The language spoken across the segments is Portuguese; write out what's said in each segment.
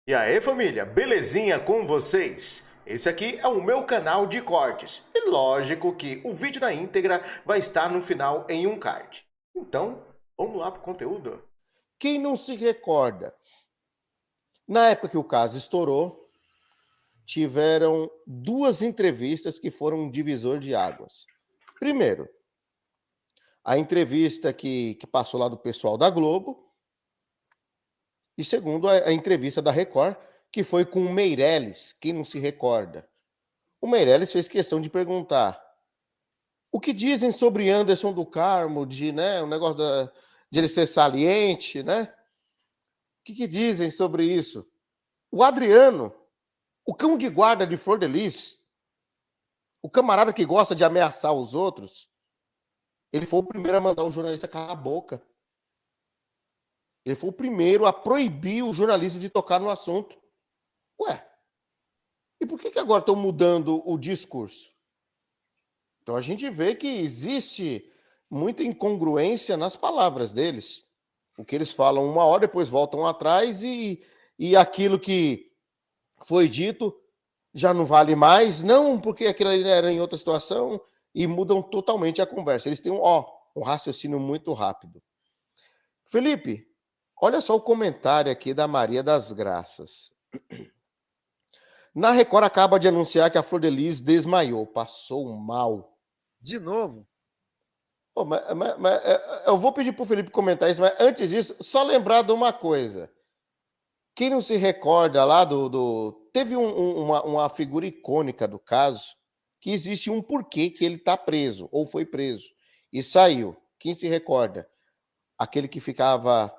E aí, família, belezinha com vocês? Esse aqui é o meu canal de cortes. E lógico que o vídeo na íntegra vai estar no final em um card. Então, vamos lá pro conteúdo. Quem não se recorda? Na época que o caso estourou, tiveram duas entrevistas que foram um divisor de águas. Primeiro, a entrevista que passou lá do pessoal da Globo. E segundo, a entrevista da Record, que foi com o Meirelles, quem não se recorda. O Meirelles fez questão de perguntar o que dizem sobre Anderson do Carmo, o negócio de ele ser saliente, né? O que dizem sobre isso? O Adriano, o cão de guarda de Flor de Lis, o camarada que gosta de ameaçar os outros, ele foi o primeiro a mandar o jornalista calar a boca. Ele foi o primeiro a proibir o jornalista de tocar no assunto. Ué, e por que agora estão mudando o discurso? Então a gente vê que existe muita incongruência nas palavras deles. O que eles falam uma hora, depois voltam atrás e aquilo que foi dito já não vale mais, não porque aquilo ali era em outra situação, e mudam totalmente a conversa. Eles têm um raciocínio muito rápido. Felipe, olha só o comentário aqui da Maria das Graças. Na Record acaba de anunciar que a Flor de Lis desmaiou, passou mal. De novo? Pô, eu vou pedir para o Felipe comentar isso, mas antes disso, só lembrar de uma coisa. Quem não se recorda lá teve uma figura icônica do caso, que existe um porquê que ele está preso, ou foi preso, e saiu. Quem se recorda? Aquele que ficava,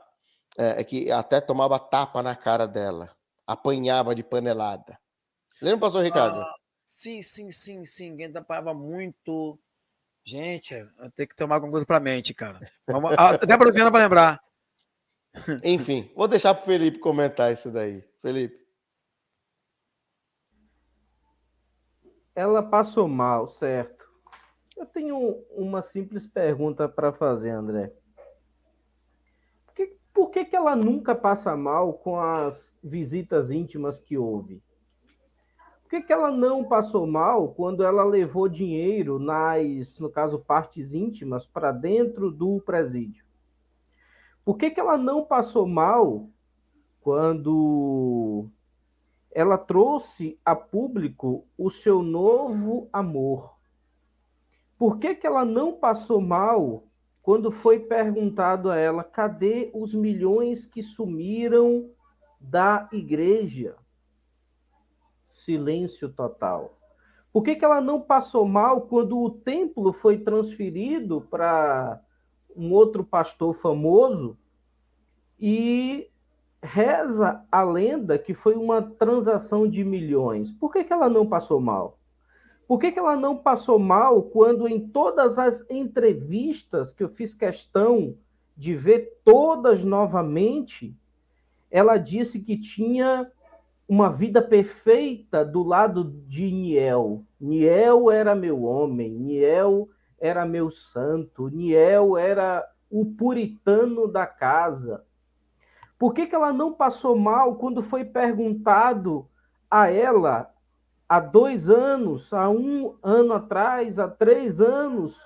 que até tomava tapa na cara dela, apanhava de panelada. Lembra, pastor Ricardo? Sim. Quem tapava muito. Gente, eu tenho que tomar alguma coisa pra mente, cara. Até pra Viana pra lembrar. Enfim, vou deixar pro Felipe comentar isso daí. Felipe. Ela passou mal, certo? Eu tenho uma simples pergunta para fazer, André. Por que ela nunca passa mal com as visitas íntimas que houve? Por que ela não passou mal quando ela levou dinheiro no caso, partes íntimas, para dentro do presídio? Por que ela não passou mal quando ela trouxe a público o seu novo amor? Por que ela não passou mal quando foi perguntado a ela cadê os milhões que sumiram da igreja? Silêncio total. Por que ela não passou mal quando o templo foi transferido para um outro pastor famoso e reza a lenda que foi uma transação de milhões? Por que ela não passou mal? Por que ela não passou mal quando em todas as entrevistas que eu fiz questão de ver todas novamente, ela disse que tinha uma vida perfeita do lado de Niel. Niel era meu homem, Niel era meu santo, Niel era o puritano da casa. Por que ela não passou mal quando foi perguntado a ela há 2 anos, há 1 ano atrás, há 3 anos,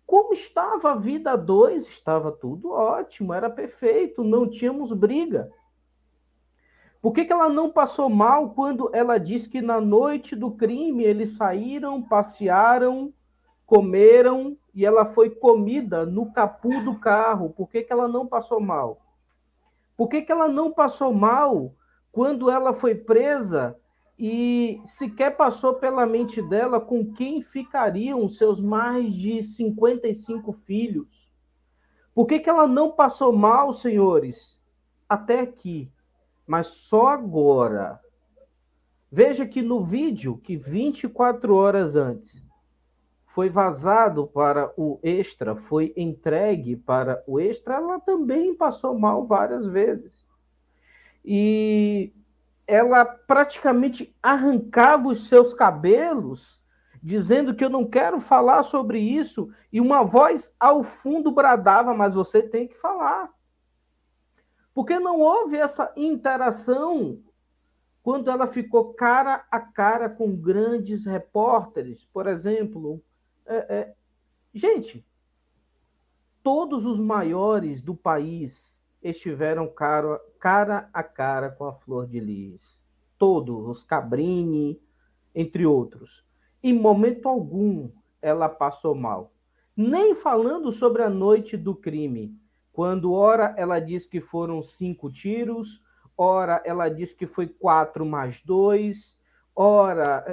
como estava a vida a 2? Estava tudo ótimo, era perfeito, não tínhamos briga. Por que ela não passou mal quando ela disse que na noite do crime eles saíram, passearam, comeram e ela foi comida no capô do carro? Por que ela não passou mal? Por que ela não passou mal quando ela foi presa e sequer passou pela mente dela com quem ficariam seus mais de 55 filhos? Por que ela não passou mal, senhores, até aqui, mas só agora? Veja que no vídeo, que 24 horas antes foi vazado para o Extra, foi entregue para o Extra, ela também passou mal várias vezes. E ela praticamente arrancava os seus cabelos, dizendo que eu não quero falar sobre isso, e uma voz ao fundo bradava, mas você tem que falar. Porque não houve essa interação quando ela ficou cara a cara com grandes repórteres. Por exemplo, gente, todos os maiores do país estiveram cara a cara com a Flor de Lis. Todos, os Cabrini, entre outros. Em momento algum ela passou mal. Nem falando sobre a noite do crime, quando ora ela diz que foram 5 tiros, ora ela diz que foi 4 mais 2, ora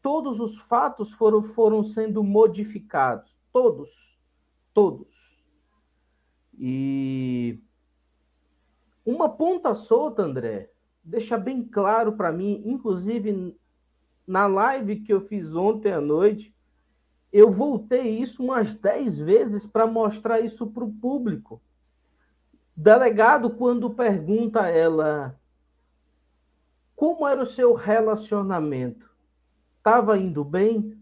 todos os fatos foram sendo modificados, todos. E uma ponta solta, André, deixa bem claro para mim, inclusive na live que eu fiz ontem à noite, eu voltei isso umas 10 vezes para mostrar isso para o público. Delegado, quando pergunta a ela como era o seu relacionamento, estava indo bem?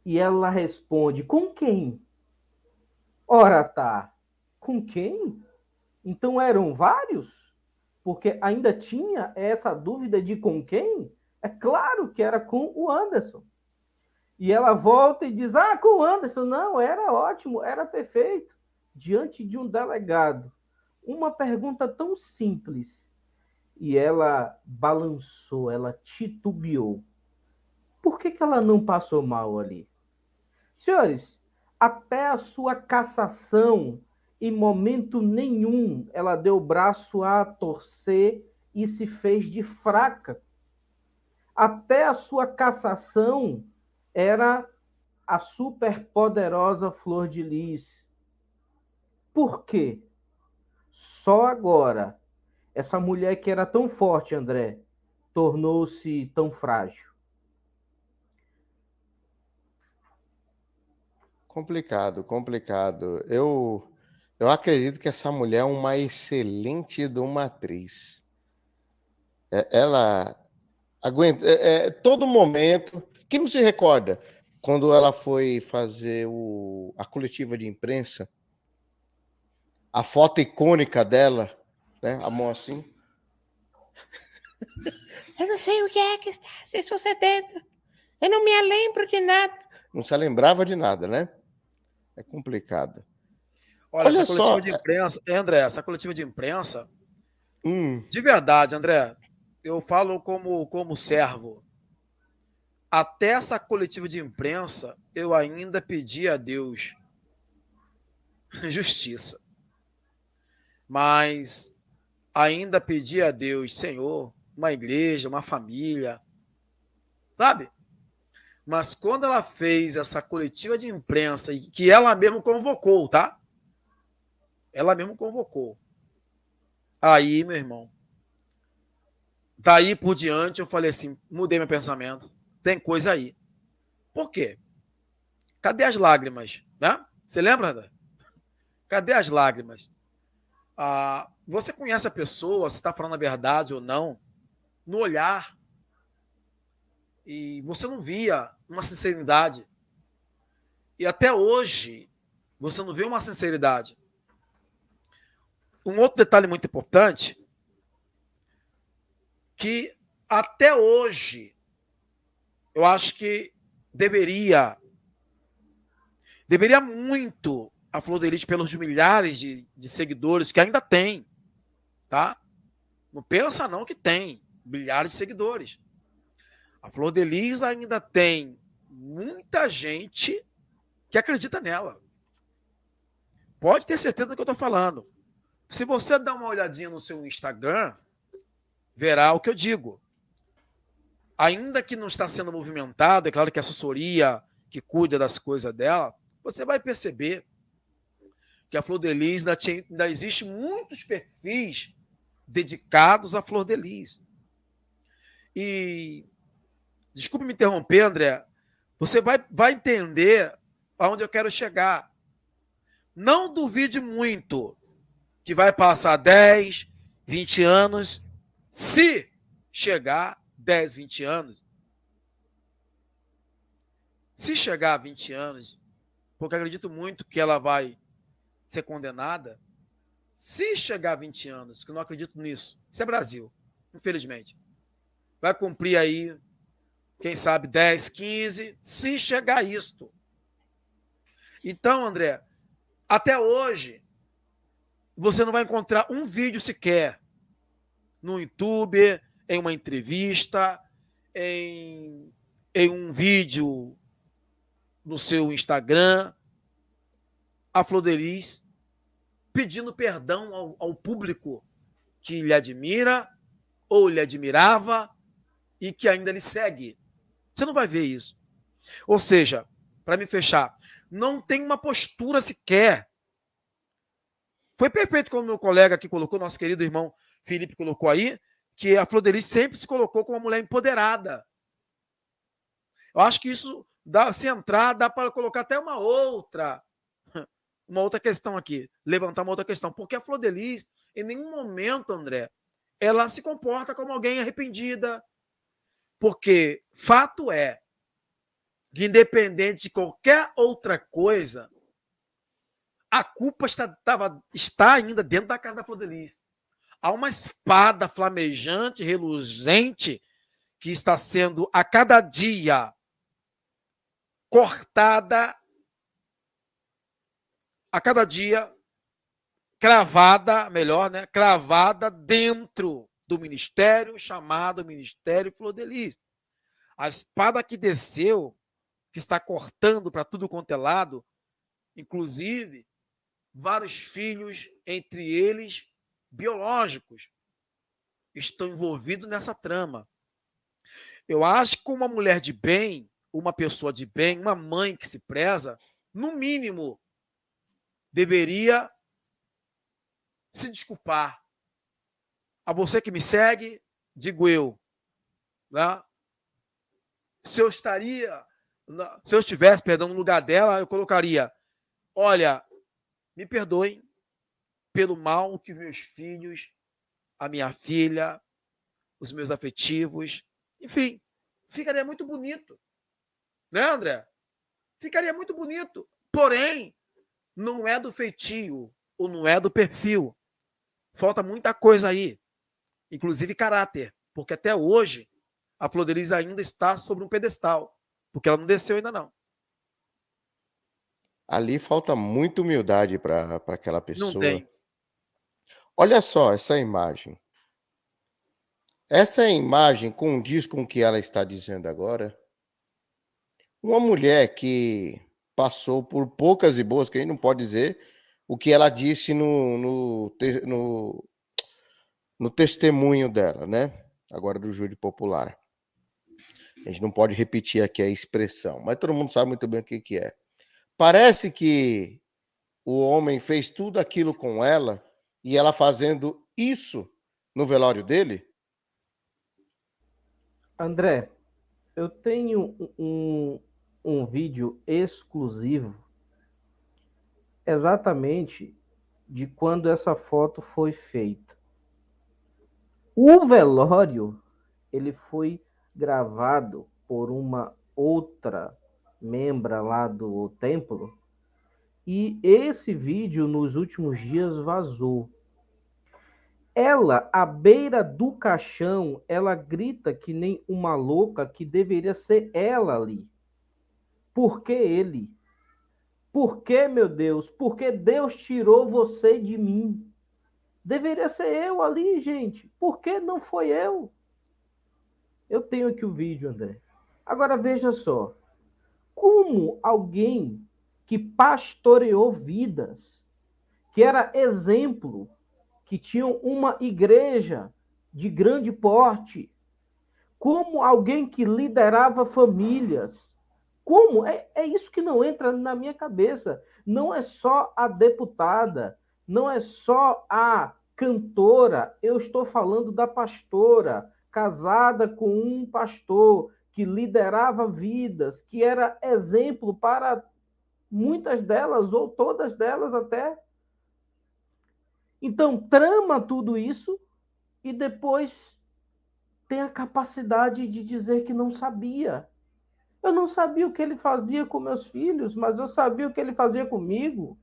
E ela responde, com quem? Ora tá, com quem? Então eram vários? Porque ainda tinha essa dúvida de com quem? É claro que era com o Anderson. E ela volta e diz, com o Anderson. Não, era ótimo, era perfeito. Diante de um delegado. Uma pergunta tão simples. E ela balançou, ela titubeou. Por que ela não passou mal ali? Senhores, até a sua cassação, em momento nenhum, ela deu o braço a torcer e se fez de fraca. Até a sua cassação era a superpoderosa Flor de Lis. Por quê? Só agora, essa mulher que era tão forte, André, tornou-se tão frágil. Complicado. Eu acredito que essa mulher é uma excelente de uma atriz. Ela aguenta todo momento. Quem não se recorda quando ela foi fazer a coletiva de imprensa, a foto icônica dela, né? A mão assim. Eu não sei o que é que está se sucedendo. Eu não me lembro de nada. Não se lembrava de nada, né? É complicado. Olha, Olha essa coletiva só. de imprensa, André, essa coletiva de imprensa, de verdade, André, eu falo como servo. Até essa coletiva de imprensa, eu ainda pedi a Deus justiça. Mas ainda pedi a Deus, Senhor, uma igreja, uma família, sabe? Mas quando ela fez essa coletiva de imprensa, que ela mesmo convocou, tá? Ela mesmo convocou. Aí, meu irmão, daí por diante eu falei assim, mudei meu pensamento. Tem coisa aí. Por quê? Cadê as lágrimas? Né? Você lembra, André? Cadê as lágrimas? Você conhece a pessoa, se está falando a verdade ou não, no olhar. E você não via uma sinceridade. E até hoje, você não vê uma sinceridade. Um outro detalhe muito importante, que até hoje, eu acho que deveria muito a Flor de Lis pelos milhares de seguidores que ainda tem, tá? Não pensa não que tem milhares de seguidores. A Flor de Lis ainda tem muita gente que acredita nela. Pode ter certeza do que eu estou falando. Se você dar uma olhadinha no seu Instagram, verá o que eu digo. Ainda que não está sendo movimentado, é claro que a assessoria que cuida das coisas dela, você vai perceber que a Flor de Lis ainda existe muitos perfis dedicados à Flor de Lis. E, desculpe me interromper, André, você vai entender aonde eu quero chegar. Não duvide muito que vai passar 10, 20 anos, se chegar 10, 20 anos. Se chegar a 20 anos, porque acredito muito que ela vai ser condenada, Se chegar a 20 anos, que eu não acredito nisso, isso é Brasil, infelizmente. Vai cumprir aí, quem sabe, 10, 15, se chegar a isto. Então, André, até hoje, você não vai encontrar um vídeo sequer no YouTube, em uma entrevista, em um vídeo no seu Instagram, a Flor de Lis pedindo perdão ao público que lhe admira ou lhe admirava e que ainda lhe segue. Você não vai ver isso. Ou seja, para me fechar, não tem uma postura sequer. Foi perfeito como meu colega aqui colocou, nosso querido irmão Felipe colocou aí, que a Flor de Lis sempre se colocou como uma mulher empoderada. Eu acho que isso, se entrar, dá para colocar até uma outra questão aqui, levantar uma outra questão, porque a Flor de Lis, em nenhum momento, André, ela se comporta como alguém arrependida, porque fato é que, independente de qualquer outra coisa, a culpa está ainda dentro da casa da Flor de Lis. Há uma espada flamejante, reluzente, que está sendo a cada dia cortada, a cada dia cravada, melhor, né? Cravada dentro do ministério chamado Ministério Flor de Lis. A espada que desceu, que está cortando para tudo quanto é lado, inclusive vários filhos, entre eles biológicos, estão envolvidos nessa trama. Eu acho que uma mulher de bem, uma pessoa de bem, uma mãe que se preza, no mínimo, deveria se desculpar. A você que me segue, digo eu, né? Se eu estivesse, no lugar dela, eu colocaria: olha, me perdoem pelo mal que meus filhos, a minha filha, os meus afetivos, enfim, ficaria muito bonito. Né, André? Ficaria muito bonito. Porém, não é do feitio, ou não é do perfil. Falta muita coisa aí, inclusive caráter, porque até hoje a Flor de Lis ainda está sobre um pedestal, porque ela não desceu ainda não. Ali falta muita humildade para aquela pessoa. Não tem. Olha só essa imagem. Essa imagem condiz com o que ela está dizendo agora. Uma mulher que passou por poucas e boas, que a gente não pode dizer o que ela disse no testemunho dela, né? Agora do júri popular. A gente não pode repetir aqui a expressão, mas todo mundo sabe muito bem o que é. Parece que o homem fez tudo aquilo com ela e ela fazendo isso no velório dele? André, eu tenho um vídeo exclusivo exatamente de quando essa foto foi feita. O velório, ele foi gravado por uma outra membra lá do templo, e esse vídeo nos últimos dias vazou. Ela, à beira do caixão, ela grita que nem uma louca, que deveria ser ela ali. Por que ele? Por que, meu Deus? Porque Deus tirou você de mim. Deveria ser eu ali, gente. Por que não foi eu? Eu tenho aqui o vídeo, André. Agora veja só. Como alguém que pastoreou vidas, que era exemplo, que tinham uma igreja de grande porte, como alguém que liderava famílias, como? É isso que não entra na minha cabeça. Não é só a deputada, não é só a cantora, eu estou falando da pastora, casada com um pastor, que liderava vidas, que era exemplo para muitas delas, ou todas delas até. Então, trama tudo isso e depois tem a capacidade de dizer que não sabia. Eu não sabia o que ele fazia com meus filhos, mas eu sabia o que ele fazia comigo.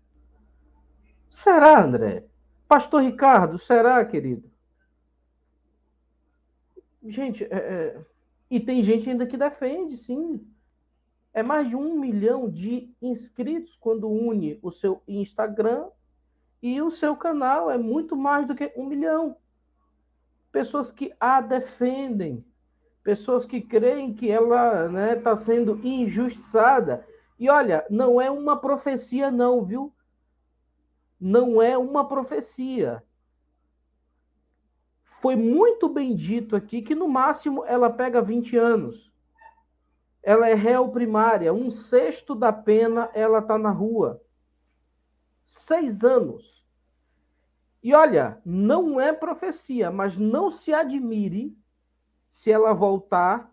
Será, André? Pastor Ricardo, será, querido? Gente, e tem gente ainda que defende, sim. É mais de 1 milhão de inscritos quando une o seu Instagram e o seu canal. É muito mais do que 1 milhão. Pessoas que a defendem. Pessoas que creem que ela está sendo injustiçada. E olha, não é uma profecia não, viu? Não é uma profecia. Foi muito bem dito aqui que no máximo ela pega 20 anos. Ela é réu primária, 1/6 da pena ela está na rua. 6 anos. E olha, não é profecia, mas não se admire se ela voltar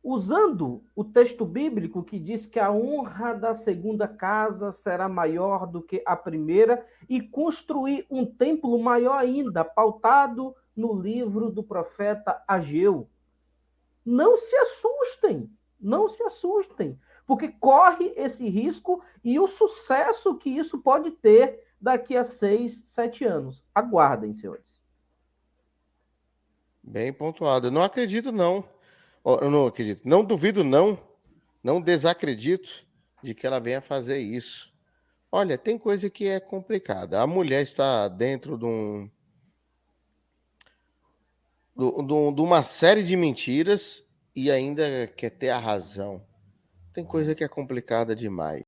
usando o texto bíblico que diz que a honra da segunda casa será maior do que a primeira e construir um templo maior ainda, pautado no livro do profeta Ageu. Não se assustem, não se assustem, porque corre esse risco e o sucesso que isso pode ter daqui a 6, 7 anos. Aguardem, senhores. Bem pontuado. Eu não acredito, não. Eu não acredito. Não duvido, não. Não desacredito de que ela venha fazer isso. Olha, tem coisa que é complicada. A mulher está dentro de uma série de mentiras e ainda quer ter a razão. Tem coisa que é complicada demais.